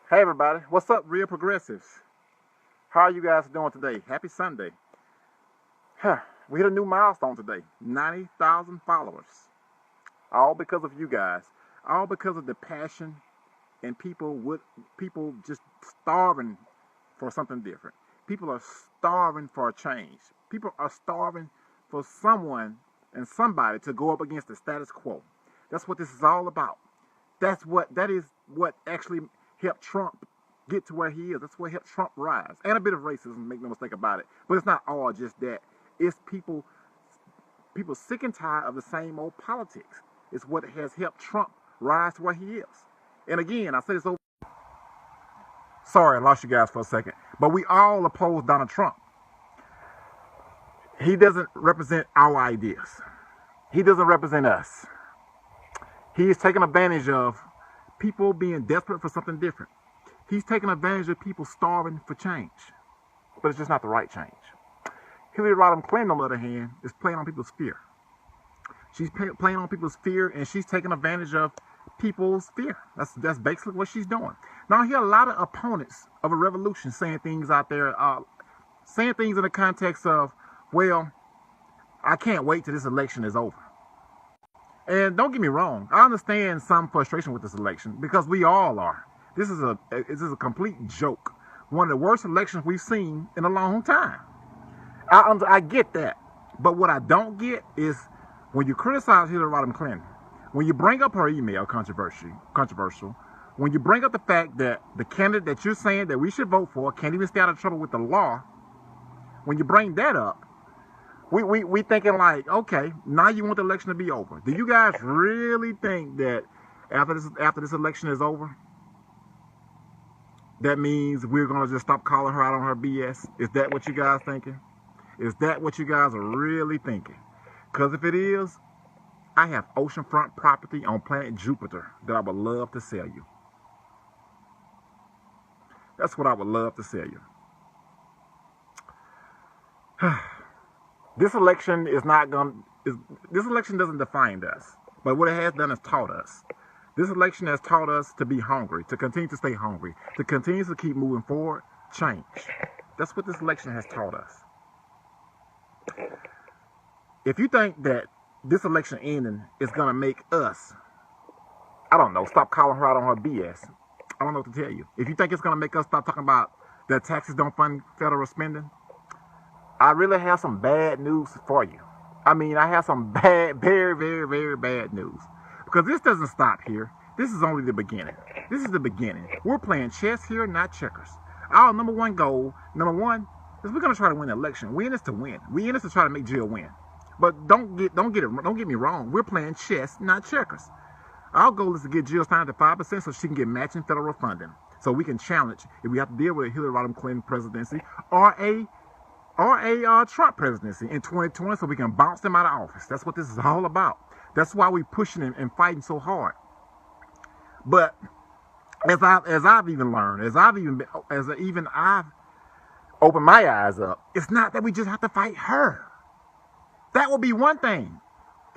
Hey everybody, what's up, real progressives? How are you guys doing today? Happy Sunday. We hit a new milestone today, 90,000 followers. All because of you guys. All because of the passion and people just starving for something different. People are starving for a change. People are starving for someone and somebody to go up against the status quo. That's what this is all about. That is what actually helped Trump get to where he is. That's what helped Trump rise. And a bit of racism, make no mistake about it. But it's not all just that. It's people sick and tired of the same old politics. It's what has helped Trump rise to where he is. And again, I say this over. Sorry, I lost you guys for a second. But we all oppose Donald Trump. He doesn't represent our ideas. He doesn't represent us. He is taking advantage of people being desperate for something different. He's taking advantage of people starving for change. But it's just not the right change. Hillary Rodham Clinton, on the other hand, is playing on people's fear. She's playing on people's fear, and she's taking advantage of people's fear. That's basically what she's doing. Now, I hear a lot of opponents of a revolution saying things out there, saying things in the context of, well, I can't wait till this election is over. And don't get me wrong, I understand some frustration with this election because we all are. This is a complete joke. One of the worst elections we've seen in a long time. I get that. But what I don't get is when you criticize Hillary Rodham Clinton, when you bring up her email controversial, when you bring up the fact that the candidate that you're saying that we should vote for can't even stay out of trouble with the law, when you bring that up, we thinking like, okay, now you want the election to be over. Do you guys really think that after this election is over, that means we're going to just stop calling her out on her BS? Is that what you guys thinking? Is that what you guys are really thinking? Because if it is, I have oceanfront property on planet Jupiter that I would love to sell you. That's what I would love to sell you. This election this election doesn't define us, but what it has done is taught us. This election has taught us to be hungry, to continue to stay hungry, to continue to keep moving forward, change. That's what this election has taught us. If you think that this election ending is going to make us, I don't know, stop calling her out on her BS, I don't know what to tell you. If you think it's going to make us stop talking about that taxes don't fund federal spending, I really have some bad news for you. I mean, I have some very, very bad news. Because this doesn't stop here. This is only the beginning. This is the beginning. We're playing chess here, not checkers. Our number one goal, is we're going to try to win the election. We in this to win. We in this to try to make Jill win. But don't get me wrong. We're playing chess, not checkers. Our goal is to get Jill Stein to 5% so she can get matching federal funding. So we can challenge if we have to deal with a Hillary Rodham Clinton presidency or a Trump presidency in 2020 so we can bounce them out of office. That's what this is all about. That's why we're pushing and fighting so hard. But as I've even learned, as I've opened my eyes up, it's not that we just have to fight her. That would be one thing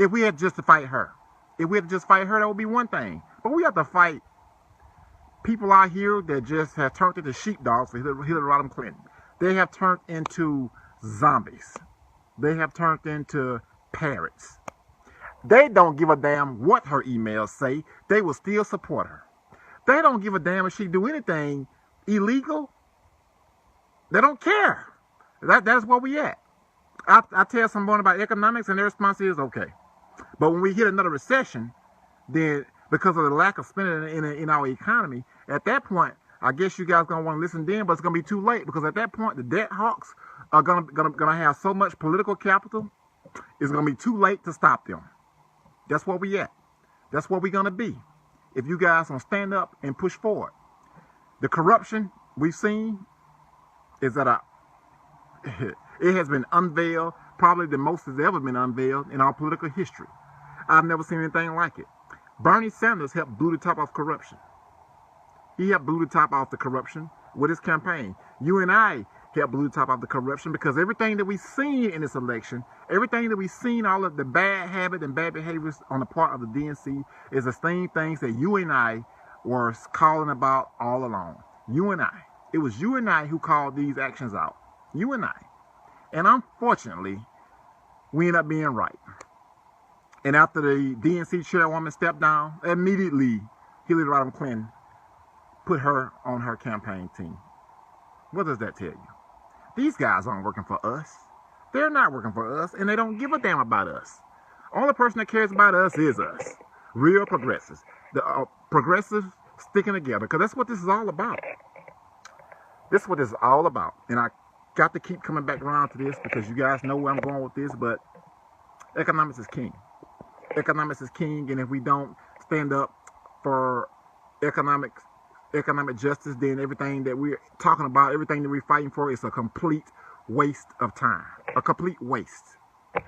if we had just to fight her. If we had to just fight her, that would be one thing. But we have to fight people out here that just have turned into sheepdogs for Hillary Rodham Clinton. They have turned into zombies. They have turned into parrots. They don't give a damn what her emails say. They will still support her. They don't give a damn if she do anything illegal. They don't care. That's where we at. I tell someone about economics and their response is okay. But when we hit another recession, then because of the lack of spending in our economy, at that point, I guess you guys gonna want to listen then, but it's gonna be too late because at that point the debt hawks are gonna have so much political capital, it's gonna be too late to stop them. That's where we at. That's where we're gonna be. If you guys don't stand up and push forward. The corruption we've seen is that it has been unveiled, probably the most has ever been unveiled in our political history. I've never seen anything like it. Bernie Sanders helped blew the top off corruption. He helped blew the top off the corruption with his campaign. You and I helped blew the top off the corruption because everything that we've seen in this election, everything that we've seen, all of the bad habits and bad behaviors on the part of the DNC is the same things that you and I were calling about all along. You and I. It was you and I who called these actions out. You and I. And unfortunately, we ended up being right. And after the DNC chairwoman stepped down, immediately Hillary Rodham Clinton put her on her campaign team. What does that tell you? These guys aren't working for us. They're not working for us, and they don't give a damn about us. Only person that cares about us is us. Real progressives. The progressives sticking together, because that's what this is all about. This is what this is all about. And I got to keep coming back around to this because you guys know where I'm going with this, but economics is king. Economics is king, and if we don't stand up for economic justice, then everything that we're talking about, everything that we're fighting for is a complete waste of time. A complete waste.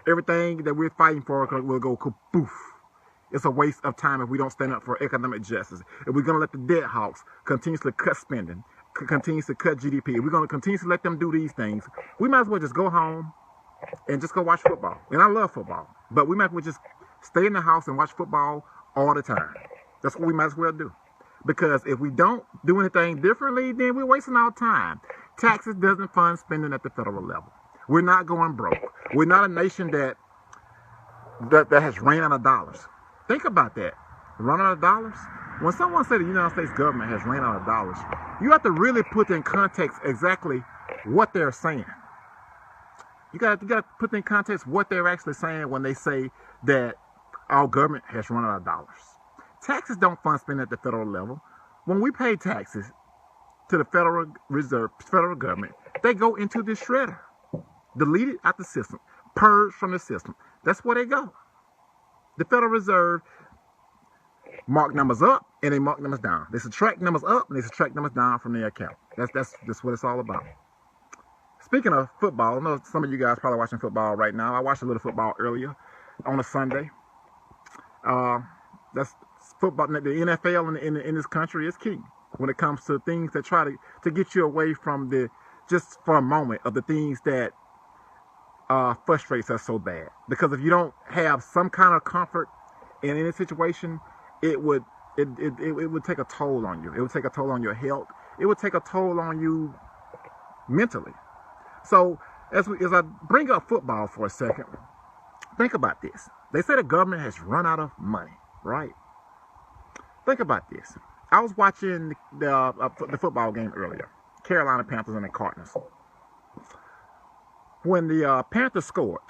Everything that we're fighting for will go kaboof. It's a waste of time if we don't stand up for economic justice. If we're going to let the dead hawks continuously cut spending, continuously cut GDP, if we're going to continuously let them do these things, we might as well just go home and just go watch football. And I love football, but we might as well just stay in the house and watch football all the time. That's what we might as well do. Because if we don't do anything differently, then we're wasting our time. Taxes doesn't fund spending at the federal level. We're not going broke. We're not a nation that has ran out of dollars. Think about that. Run out of dollars? When someone says the United States government has ran out of dollars, you have to really put in context exactly what they're saying. You got to put in context what they're actually saying when they say that our government has run out of dollars. Taxes don't fund spending at the federal level. When we pay taxes to the Federal Reserve, federal government, they go into the shredder, deleted out the system, purged from the system. That's where they go. The Federal Reserve mark numbers up and they mark numbers down. They subtract numbers up and they subtract numbers down from their account. That's what it's all about. Speaking of football, I know some of you guys probably watching football right now. I watched a little football earlier on a Sunday. That's football. The NFL in this country is key when it comes to things that try to get you away from just for a moment of the things that frustrates us so bad. Because if you don't have some kind of comfort in any situation, it would take a toll on you. It would take a toll on your health. It would take a toll on you mentally. So as I bring up football for a second, think about this. They say the government has run out of money, right? Think about this. I was watching the football game earlier, Carolina Panthers and the Cardinals. When the Panthers scored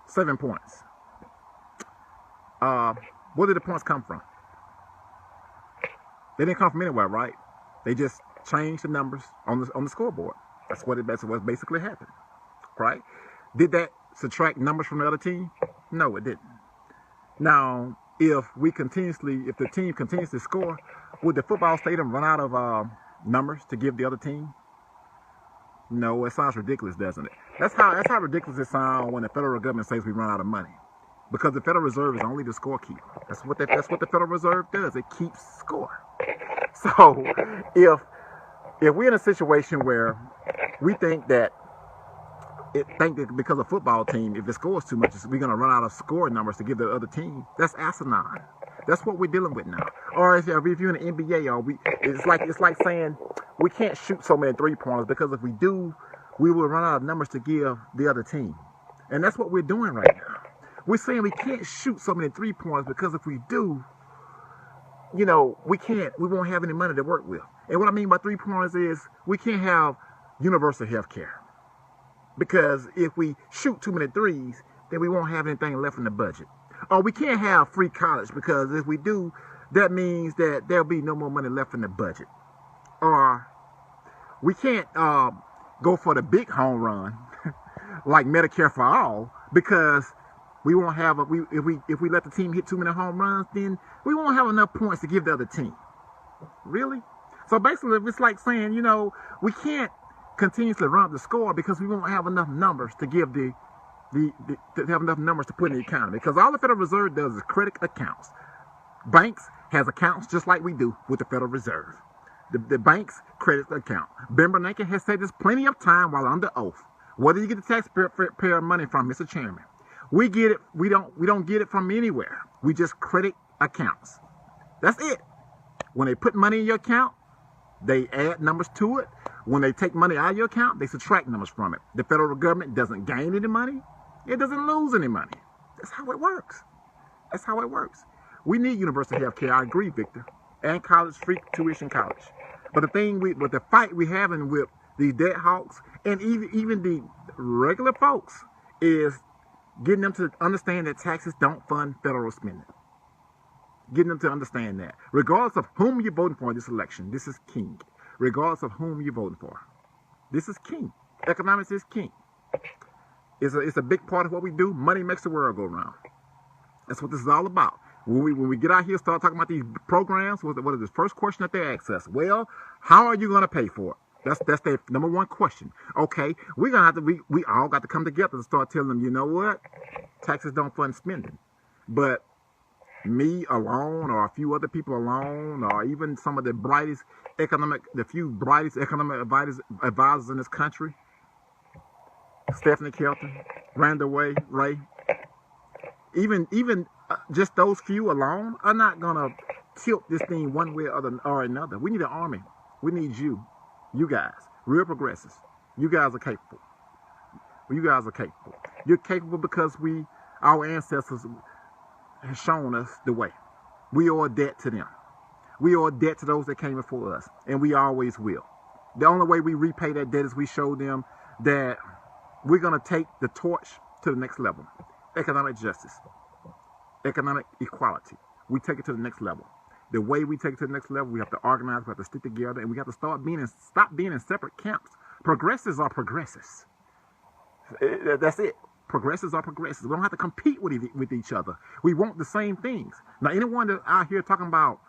7 points, where did the points come from? They didn't come from anywhere, right? They just changed the numbers on the scoreboard. That's what basically happened, right? Did that subtract numbers from the other team? No, it didn't. Now, if the team continues to score, would the football stadium run out of numbers to give the other team? No, it sounds ridiculous, doesn't it? That's how ridiculous it sounds when the federal government says we run out of money. Because the Federal Reserve is only the scorekeeper. That's what the Federal Reserve does. It keeps score. So if we're in a situation where we think that because of football team, if it scores too much, we're going to run out of score numbers to give the other team, that's asinine. That's what we're dealing with now. Or if you're in the NBA, it's like saying we can't shoot so many three-pointers because if we do, we will run out of numbers to give the other team. And that's what we're doing right now. We're saying we can't shoot so many three-pointers because if we do, we won't have any money to work with. And what I mean by three-pointers is we can't have universal health care. Because if we shoot too many threes, then we won't have anything left in the budget. Or we can't have free college because if we do, that means that there'll be no more money left in the budget. Or we can't go for the big home run like Medicare for all because we won't have if we let the team hit too many home runs, then we won't have enough points to give the other team. Really? So basically, it's like saying, we can't continuously run up the score because we won't have enough numbers to give to have enough numbers to put in the economy. Because all the Federal Reserve does is credit accounts. Banks has accounts just like we do with the Federal Reserve. The banks credit account. Ben Bernanke has said this plenty of time while under oath. Where do you get the taxpayer money from, Mr. Chairman? We get it. We don't get it from anywhere. We just credit accounts. That's it. When they put money in your account, they add numbers to it. When they take money out of your account, they subtract numbers from it. The federal government doesn't gain any money. It doesn't lose any money. That's how it works. That's how it works. We need universal health care. I agree, Victor. And college, free tuition college. But the fight we having with these debt hawks and even the regular folks is getting them to understand that taxes don't fund federal spending. Getting them to understand that. Regardless of whom you're voting for in this election, this is king. Regardless of whom you're voting for. This is king. Economics is king. It's a big part of what we do. Money makes the world go round. That's what this is all about. When we get out here and start talking about these programs, what is the first question that they ask us? Well, how are you going to pay for it? That's their number one question. Okay, we're gonna have to we all got to come together to start telling them, you know what? Taxes don't fund spending. But me alone, or a few other people alone, or even some of the few brightest economic advisors in this country, Stephanie Kelton, Randall Ray, even just those few alone are not gonna tilt this thing one way or another. We need an army. We need you guys, real progressives. You guys are capable. You guys are capable. You're capable because our ancestors have shown us the way. We owe a debt to them. We owe a debt to those that came before us, and we always will. The only way we repay that debt is we show them that we're going to take the torch to the next level. Economic justice, economic equality. We take it to the next level. The way we take it to the next level, we have to organize, we have to stick together, and we have to stop being in separate camps. Progressives are progressives. That's it. Progressives are progressives. We don't have to compete with each other. We want the same things. Now, anyone that out here talking about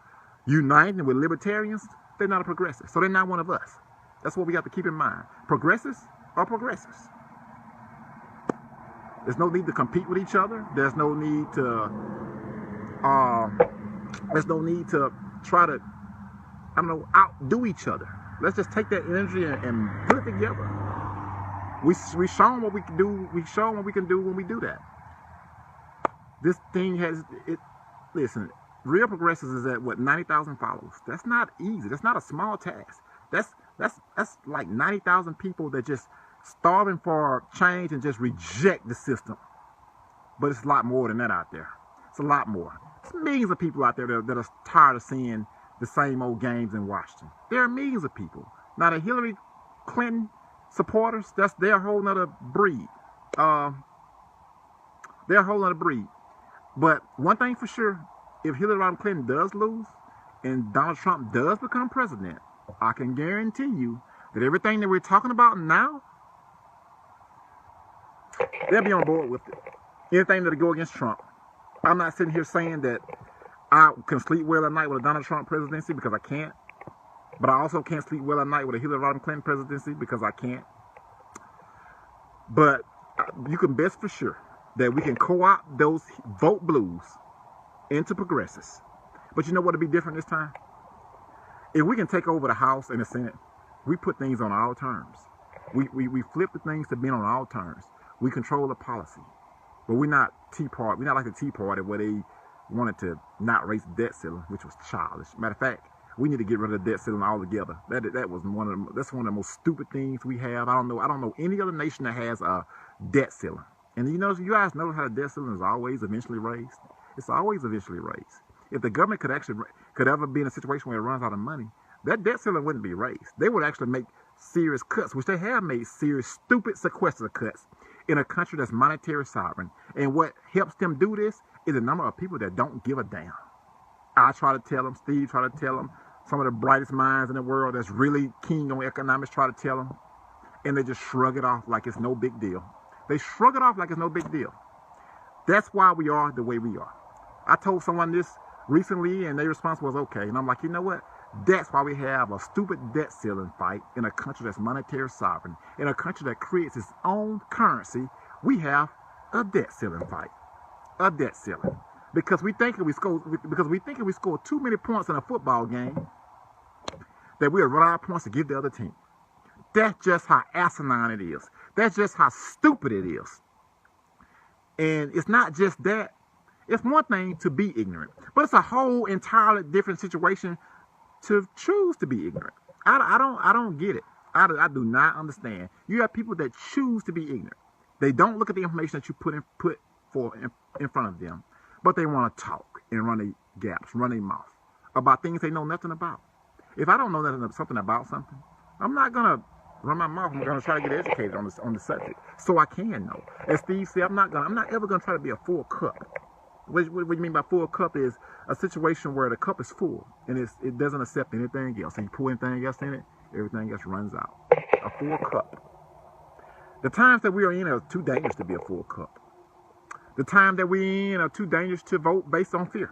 uniting with libertarians, they're not a progressive. So they're not one of us. That's what we have to keep in mind. Progressives are progressives. There's no need to compete with each other. There's no need to try to, outdo each other. Let's just take that energy and put it together. We show them what we can do. We show them what we can do when we do that. This thing has it. Listen, real progressives is at 90,000 followers. That's not easy. That's not a small task. That's like 90,000 people that just starving for change and just reject the system. But it's a lot more than that out there. It's a lot more. There's millions of people out there that are tired of seeing the same old games in Washington. There are millions of people. Now the Hillary Clinton supporters, they're a whole nother breed. They're a whole nother breed. But one thing for sure, if Hillary Clinton does lose and Donald Trump does become president, I can guarantee you that everything that we're talking about now, they'll be on board with it. Anything that'll go against Trump. I'm not sitting here saying that I can sleep well at night with a Donald Trump presidency, because I can't. But I also can't sleep well at night with a Hillary Clinton presidency, because I can't. But you can bet for sure that we can co-opt those vote blues into progressives. But you know what would be different this time? If we can take over the House and the Senate, we put things on our terms. We flip the things to being on our terms. We control the policy. But we're not Tea Party. We're not like the Tea Party where they wanted to not raise the debt ceiling, which was childish. Matter of fact, we need to get rid of the debt ceiling altogether. That's one of the most stupid things we have. I don't know any other nation that has a debt ceiling. And you guys know how the debt ceiling is always eventually raised. It's always eventually raised. If the government could ever be in a situation where it runs out of money, that debt ceiling wouldn't be raised. They would actually make serious cuts, which they have made serious, stupid sequester cuts in a country that's monetary sovereign. And what helps them do this is the number of people that don't give a damn. I try to tell them, Steve try to tell them, some of the brightest minds in the world that's really keen on economics try to tell them, and they just shrug it off like it's no big deal. They shrug it off like it's no big deal. That's why we are the way we are. I told someone this recently, and their response was okay. And I'm like, you know what? That's why we have a stupid debt ceiling fight in a country that's monetary sovereign. In a country that creates its own currency, we have a debt ceiling fight. A debt ceiling. Because we think if we score too many points in a football game, that we'll run out of points to give the other team. That's just how asinine it is. That's just how stupid it is. And it's not just that. It's one thing to be ignorant, but it's a whole entirely different situation to choose to be ignorant. I don't get it. I do not understand. You have people that choose to be ignorant. They don't look at the information that you put in front of them, but they want to talk and run their gaps, run their mouth about things they know nothing about. If I don't know something about something, I'm not gonna run my mouth. I'm gonna try to get educated on the subject so I can know. As Steve said, I'm not ever gonna try to be a full cup. What you mean by full cup is a situation where the cup is full and it doesn't accept anything else. And you pour anything else in it, everything else runs out. A full cup. The times that we are in are too dangerous to be a full cup. The time that we're in are too dangerous to vote based on fear,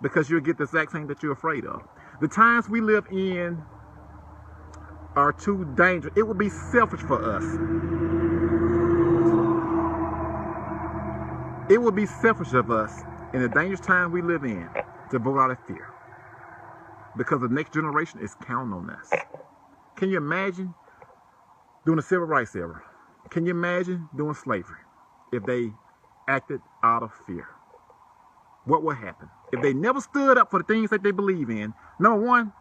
because you'll get the exact thing that you're afraid of. The times we live in are too dangerous. It would be selfish for us. It would be selfish of us in the dangerous time we live in to vote out of fear, because the next generation is counting on us. Can you imagine during the civil rights era? Can you imagine doing slavery if they acted out of fear? What would happen? If they never stood up for the things that they believe in, number one,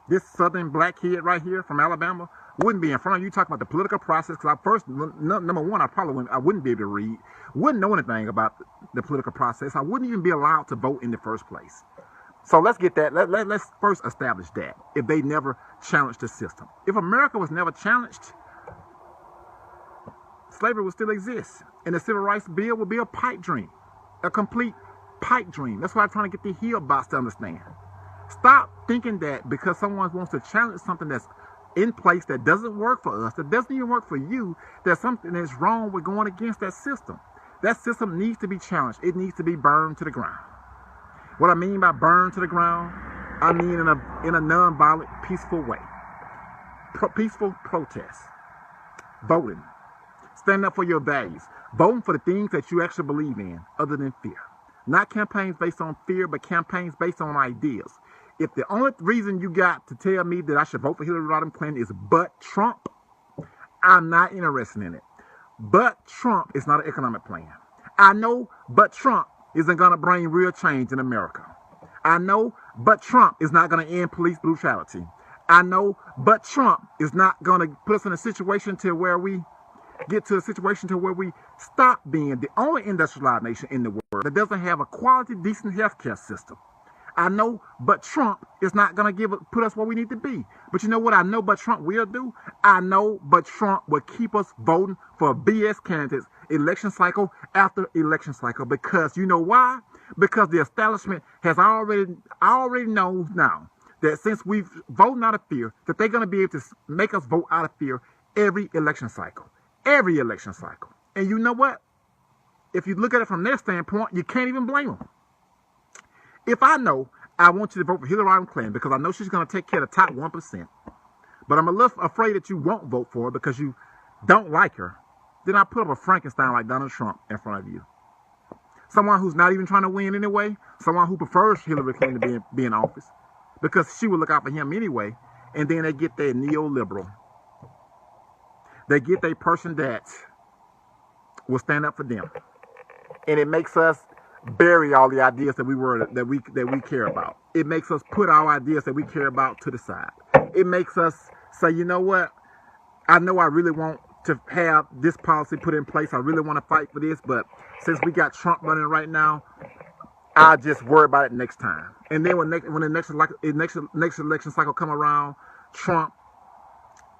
this southern black kid right here from Alabama wouldn't be in front of you talking about the political process. Because number one, I wouldn't be able to read, wouldn't know anything about the political process. I wouldn't even be allowed to vote in the first place. So let's get that. Let's first establish that. If they never challenged the system, if America was never challenged, slavery would still exist, and the civil rights bill would be a pipe dream, a complete pipe dream. That's why I'm trying to get the Hill bots to understand. Stop thinking that because someone wants to challenge something that's in place that doesn't work for us, that doesn't even work for you, that something is wrong with going against that system. That system needs to be challenged. It needs to be burned to the ground. What I mean by burned to the ground, I mean in a non-violent, peaceful way. Peaceful protest. Voting. Stand up for your values. Voting for the things that you actually believe in other than fear. Not campaigns based on fear, but campaigns based on ideas. If the only reason you got to tell me that I should vote for Hillary Clinton is but Trump, I'm not interested in it. But Trump is not an economic plan. I know but Trump isn't going to bring real change in America. I know but Trump is not going to end police brutality. I know but Trump is not going to put us in a situation to where we get to a situation to where we stop being the only industrialized nation in the world that doesn't have a quality, decent healthcare system. I know but Trump is not going to put us where we need to be. But you know what I know but Trump will do? I know but Trump will keep us voting for BS candidates election cycle after election cycle. Because you know why? Because the establishment has already knows now that since we've voted out of fear, that they're going to be able to make us vote out of fear every election cycle. Every election cycle. And you know what? If you look at it from their standpoint, you can't even blame them. If I know I want you to vote for Hillary Clinton because I know she's going to take care of the top 1%, but I'm a little afraid that you won't vote for her because you don't like her, then I put up a Frankenstein like Donald Trump in front of you. Someone who's not even trying to win anyway, someone who prefers Hillary Clinton to be in office because she will look out for him anyway, and then they get their neoliberal. They get a person that will stand up for them. And it makes us bury all the ideas that we care about. It makes us put our ideas that we care about to the side. It makes us say, you know what? I know I really want to have this policy put in place. I really want to fight for this, but since we got Trump running right now, I'll just worry about it next time. And then when the next election cycle come around,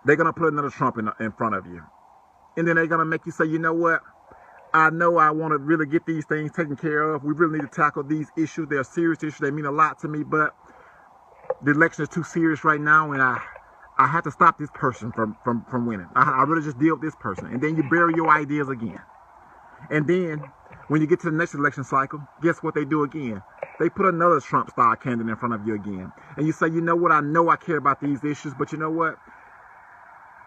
they're going to put another Trump in front of you. And then they're going to make you say, you know what? I know I want to really get these things taken care of. We really need to tackle these issues. They're serious issues. They mean a lot to me, but the election is too serious right now, and I have to stop this person from winning. I really just deal with this person. And then you bury your ideas again. And then when you get to the next election cycle, guess what they do again? They put another Trump-style candidate in front of you again. And you say, you know what? I know I care about these issues, but you know what?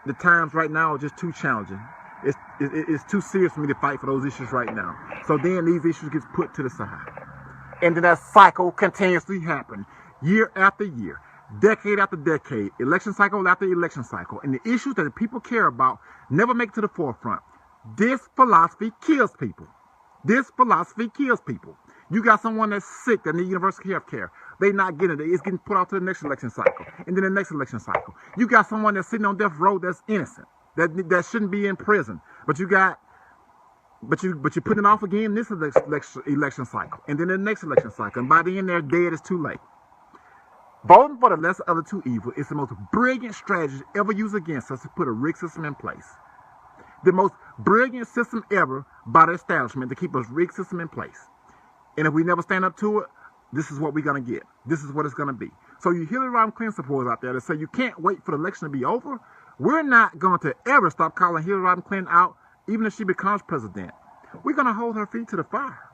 The times right now are just too challenging. It's too serious for me to fight for those issues right now. So then these issues get put to the side. And then that cycle continuously happens year after year, decade after decade, election cycle after election cycle. And the issues that the people care about never make it to the forefront. This philosophy kills people. This philosophy kills people. You got someone that's sick that need universal health care. They not getting it. It's getting put off to the next election cycle. And then the next election cycle. You got someone that's sitting on death row that's innocent. That shouldn't be in prison. But you you're putting it off again this election cycle. And then the next election cycle. And by the end they're dead, it's too late. Voting for the lesser of the two evils is the most brilliant strategy ever used against us to put a rigged system in place. The most brilliant system ever by the establishment to keep a rigged system in place. And if we never stand up to it, this is what we're going to get. This is what it's going to be. So you Hillary Clinton supporters out there that say you can't wait for the election to be over. We're not going to ever stop calling Hillary Clinton out, even if she becomes president. We're going to hold her feet to the fire.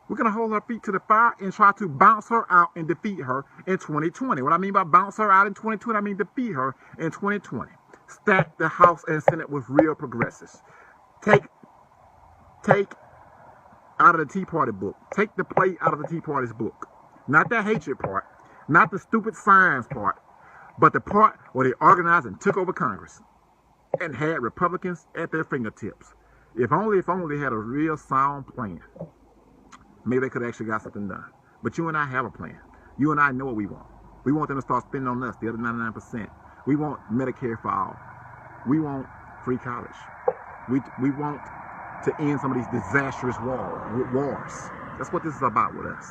We're going to hold her feet to the fire and try to bounce her out and defeat her in 2020. What I mean by bounce her out in 2020, I mean defeat her in 2020. Stack the House and Senate with real progressives. Take out of the Tea Party book. Take the plate out of the Tea Party's book. Not that hatred part. Not the stupid science part. But the part where they organized and took over Congress. And had Republicans at their fingertips. If only they had a real sound plan. Maybe they could have actually got something done. But you and I have a plan. You and I know what we want. We want them to start spending on us, the other 99%. We want Medicare for all. We want free college. We want to end some of these disastrous wars. That's what this is about with us.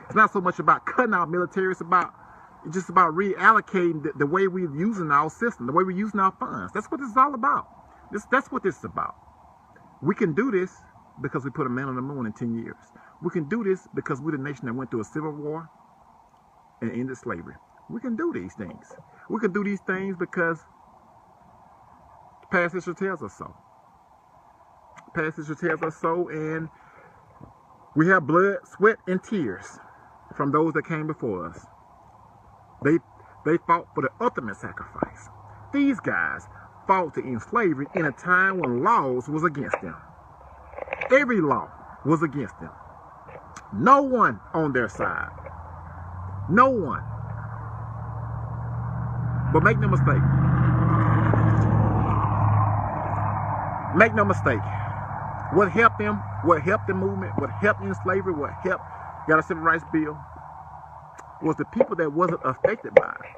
It's not so much about cutting out military. It's just about reallocating the way we're using our system, the way we're using our funds. That's what this is all about. That's what this is about. We can do this because we put a man on the moon in 10 years. We can do this because we're the nation that went through a civil war and ended slavery. We can do these things. We can do these things because past history tells us so. Past history tells us so, and we have blood, sweat, and tears from those that came before us. They fought for the ultimate sacrifice. These guys fought to end slavery in a time when laws was against them. Every law was against them. No one on their side. No one. But make no mistake. Make no mistake. What helped them, what helped the movement, what helped in slavery, what helped got a civil rights bill, was the people that wasn't affected by it.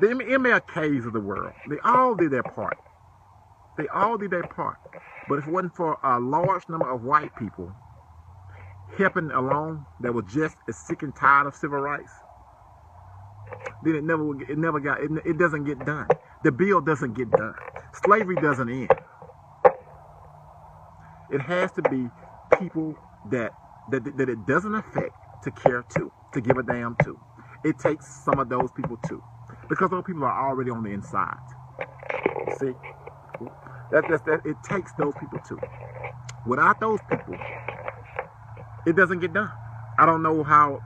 The MLKs of the world, they all did their part. They all did their part. But if it wasn't for a large number of white people helping along that was just as sick and tired of civil rights, then it doesn't get done. The bill doesn't get done. Slavery doesn't end. It has to be people that it doesn't affect to care to give a damn to. It takes some of those people too, because those people are already on the inside. See, it takes those people too. Without those people, it doesn't get done. I don't know how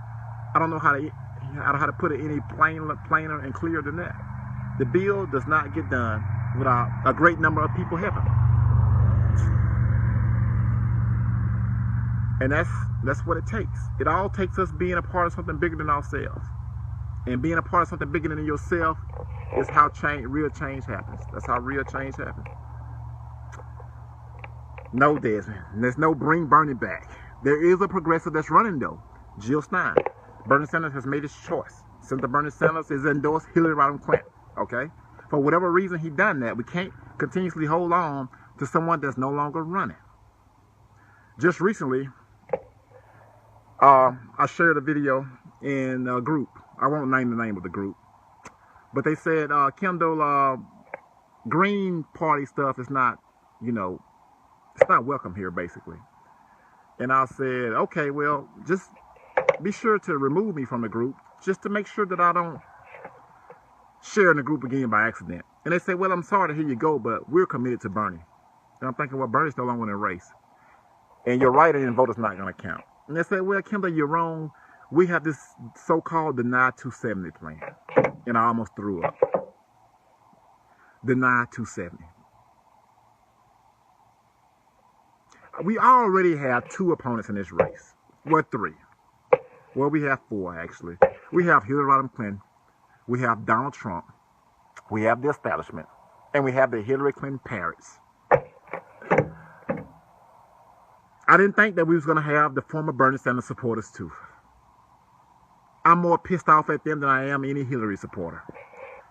to put it any plainer and clearer than that. The bill does not get done without a great number of people helping. And that's what it takes. It all takes us being a part of something bigger than ourselves. And being a part of something bigger than yourself is how real change happens. That's how real change happens. No, Desmond. There's no bring Bernie back. There is a progressive that's running though. Jill Stein. Bernie Sanders has made his choice. Senator Bernie Sanders has endorsed Hillary Clinton. Okay? For whatever reason he done that, we can't continuously hold on to someone that's no longer running. Just recently, I shared a video in a group. I won't name the name of the group. But they said, Kendall, Green Party stuff is not, it's not welcome here, basically. And I said, okay, well, just be sure to remove me from the group, just to make sure that I don't share in the group again by accident. And they said, well, I'm sorry to hear you go, but we're committed to Bernie. And I'm thinking, well, Bernie's no longer in the race. And your write-in vote is not going to count. And they said, well, Kendall, you're wrong. We have this so-called Deny 270 plan. And I almost threw up. Deny 270. We already have 2 opponents in this race. Well, 3. Well, we have 4, actually. We have Hillary Clinton. We have Donald Trump. We have the establishment. And we have the Hillary Clinton parrots. I didn't think that we was going to have the former Bernie Sanders supporters too. I'm more pissed off at them than I am any Hillary supporter.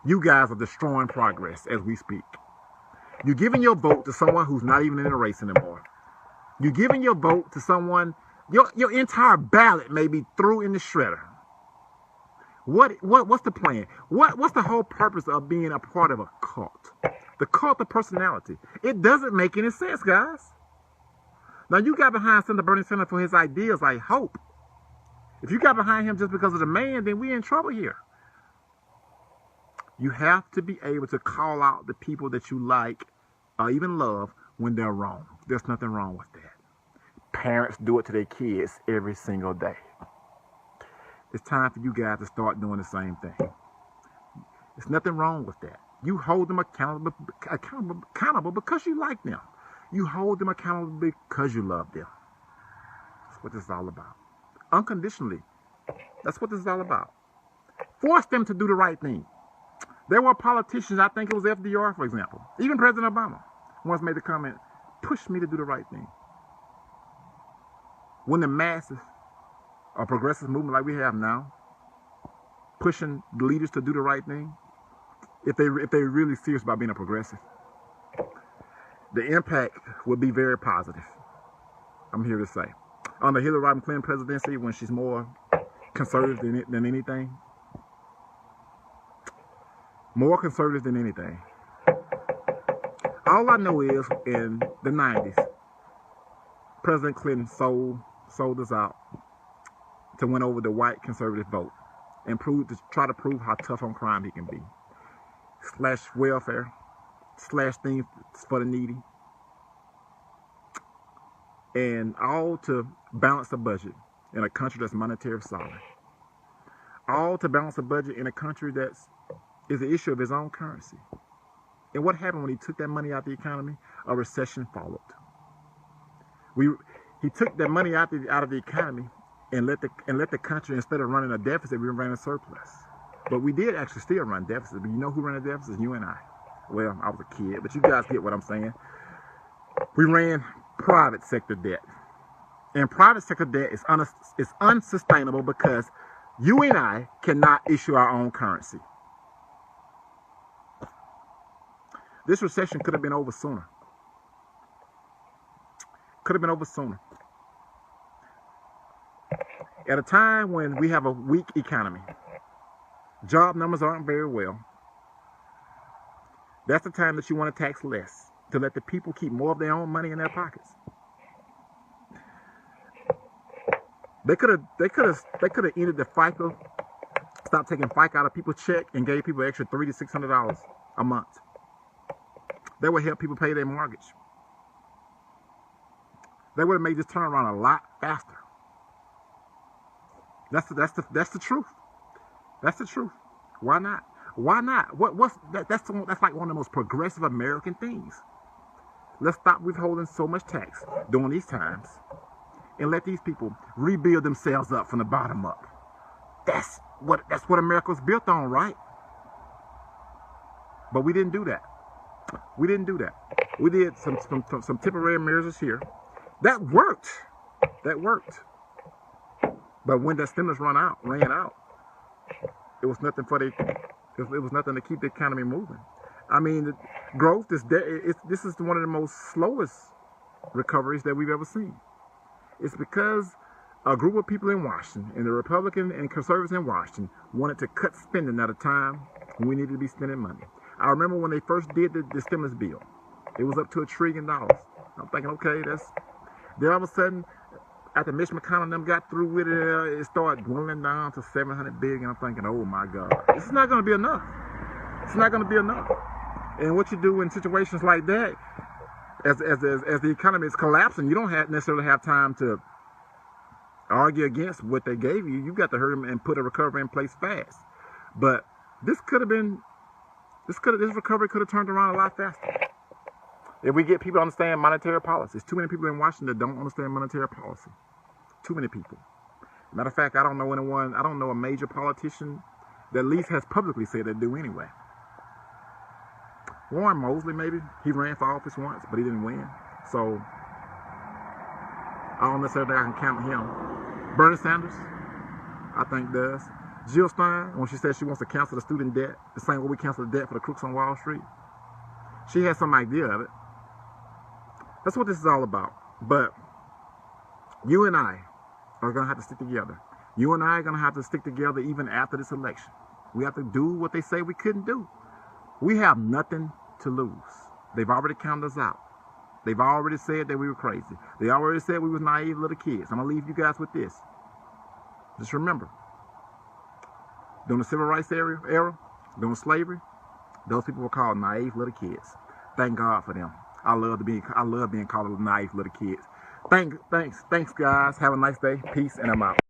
You guys are destroying progress as we speak. You're giving your vote to someone who's not even in the race anymore. You're giving your vote to someone, your entire ballot may be through in the shredder. What's the plan? What's the whole purpose of being a part of a cult? The cult of personality. It doesn't make any sense, guys. Now, you got behind Senator Bernie Sanders for his ideas, I hope. If you got behind him just because of the man, then we're in trouble here. You have to be able to call out the people that you like or even love when they're wrong. There's nothing wrong with that. Parents do it to their kids every single day. It's time for you guys to start doing the same thing. There's nothing wrong with that. You hold them accountable because you like them. You hold them accountable because you love them. That's what this is all about. Unconditionally. That's what this is all about. Force them to do the right thing. There were politicians, I think it was FDR, for example. Even President Obama once made the comment, push me to do the right thing. When the masses, a progressive movement like we have now, pushing the leaders to do the right thing, if they're really serious about being a progressive, the impact would be very positive. I'm here to say. Under Hillary Clinton presidency, when she's more conservative than anything, more conservative than anything. All I know is in the 90s, President Clinton sold us out to win over the white conservative vote and try to prove how tough on crime he can be. Slash welfare, slash things for the needy, and all to balance the budget in a country that's monetary solid. All to balance the budget in a country that's is the issue of his own currency. And what happened when he took that money out of the economy? A recession followed. He took that money out of the economy and let the country, instead of running a deficit, we ran a surplus. But we did actually still run deficits. But you know who ran a deficit? You and I. Well, I was a kid, but you guys get what I'm saying. We ran private sector debt. And private sector debt is unsustainable because you and I cannot issue our own currency. This recession could have been over sooner. Could have been over sooner. At a time when we have a weak economy, job numbers aren't very well, that's the time that you want to tax less, to let the people keep more of their own money in their pockets. They could have ended the FICA, stopped taking FICA out of people's check and gave people extra $300 to $600 a month. That would help people pay their mortgage. They would have made this turnaround a lot faster. That's the truth. That's the truth. Why not? Why not? That's like one of the most progressive American things. Let's stop withholding so much tax during these times and let these people rebuild themselves up from the bottom up. That's what America was built on, right? But we didn't do that. We didn't do that. We did some temporary measures here. That worked. That worked. But when that stimulus ran out, it was nothing it was nothing to keep the economy moving. I mean, the growth this is one of the most slowest recoveries that we've ever seen. It's because a group of people in Washington, and the Republican and conservatives in Washington, wanted to cut spending at a time when we needed to be spending money. I remember when they first did the stimulus bill, it was up to $1 trillion. I'm thinking, okay, then all of a sudden, after Mitch McConnell and them got through with it, it started dwindling down to $700 billion. I'm thinking, oh my God, this is not going to be enough. It's not going to be enough. And what you do in situations like that, as the economy is collapsing, you don't necessarily have time to argue against what they gave you. You got to hurry and put a recovery in place fast. But this recovery could have turned around a lot faster if we get people to understand monetary policies. Too many people in Washington that don't understand monetary policy. Too many people. Matter of fact, I don't know a major politician that at least has publicly said they do anyway. Warren Mosley, maybe. He ran for office once, but he didn't win. So I don't necessarily think I can count him. Bernie Sanders, I think, does. Jill Stein, when she says she wants to cancel the student debt, the same way we cancel the debt for the crooks on Wall Street, she has some idea of it. That's what this is all about. But you and I are going to have to stick together. You and I are going to have to stick together even after this election. We have to do what they say we couldn't do. We have nothing to lose. They've already counted us out. They've already said that we were crazy. They already said we were naive little kids. I'm going to leave you guys with this. Just remember, during the civil rights era, during slavery, those people were called naive little kids. Thank God for them. I love being called naive little kids. Thanks, guys. Have a nice day. Peace, and I'm out.